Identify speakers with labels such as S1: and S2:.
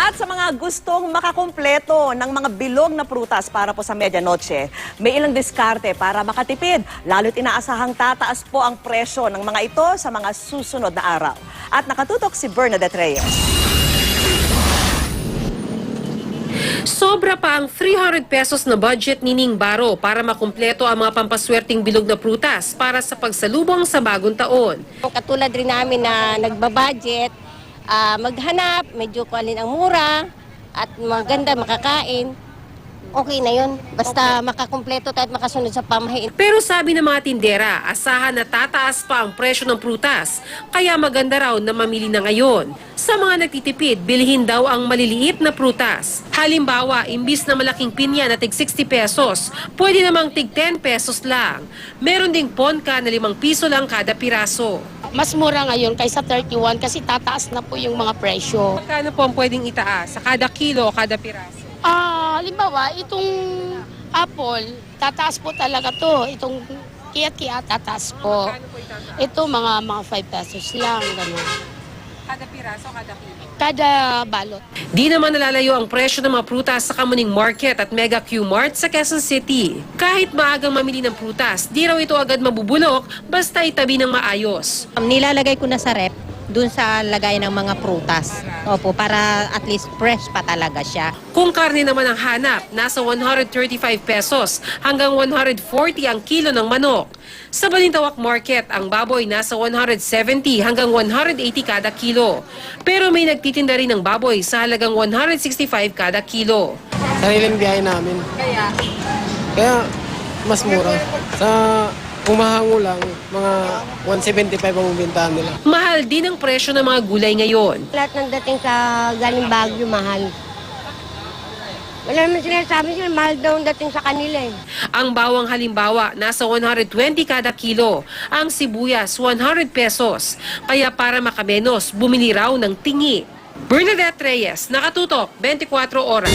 S1: At sa mga gustong makakumpleto ng mga bilog na prutas para po sa medianoche, may ilang diskarte para makatipid. Lalo't inaasahang tataas po ang presyo ng mga ito sa mga susunod na araw. At nakatutok si Bernadette Reyes.
S2: Sobra pa ang 300 pesos na budget ni Ning Baro para makumpleto ang mga pampaswerteng bilog na prutas para sa pagsalubong sa bagong taon.
S3: Katulad rin namin na nagbabudget, maghanap, medyo kualin ang mura at maganda makakain, okay na yun. Basta makakumpleto tayo at makasunod sa pamahiin.
S2: Pero sabi ng mga tindera, asahan na tataas pa ang presyo ng prutas, kaya maganda raw na mamili na ngayon. Sa mga nagtitipid, bilhin daw ang maliliit na prutas. Halimbawa, imbis na malaking pinya na tig 60 pesos, pwede namang tig 10 pesos lang. Meron ding ponka na 5 piso lang kada piraso.
S4: Mas mura ngayon kaysa 31 kasi tataas na po yung mga presyo.
S2: Magkano po ang pwedeng itaas? Sa kada kilo o kada piraso?
S4: Halimbawa, itong apple, tataas po talaga to. Itong kiyat-kiyat, tataas po. Ito mga 5 pesos lang, gano'n.
S2: Kada piraso, kada kilo?
S4: Kada balot.
S2: Di naman nalalayo ang presyo ng mga prutas sa Kamuning Market at Mega Q Mart sa Quezon City. Kahit maagang mamili ng prutas, di raw ito agad mabubulok basta itabi ng maayos.
S5: Nilalagay ko na sa rep dun sa lagay ng mga prutas. Opo, para at least fresh pa talaga siya.
S2: Kung karne naman ang hanap, nasa 135 pesos hanggang 140 ang kilo ng manok. Sa Balintawak Market, ang baboy nasa 170 hanggang 180 kada kilo. Pero may nagtitinda rin ng baboy sa halagang 165 kada kilo.
S6: Sariling biyahe namin. Kaya mas mura. Sa pumahango lang, mga 175 ang bintahan nila.
S2: Mahal din ang presyo ng mga gulay ngayon.
S3: Lahat ng dating sa galing Baguio, mahal. Wala naman sinasabi sila, mahal daw ang dating sa kanila eh.
S2: Ang bawang halimbawa, nasa 120 kada kilo. Ang sibuyas, 100 pesos. Kaya para makamenos, bumili raw ng tingi. Bernadette Reyes, nakatutok, 24 oras.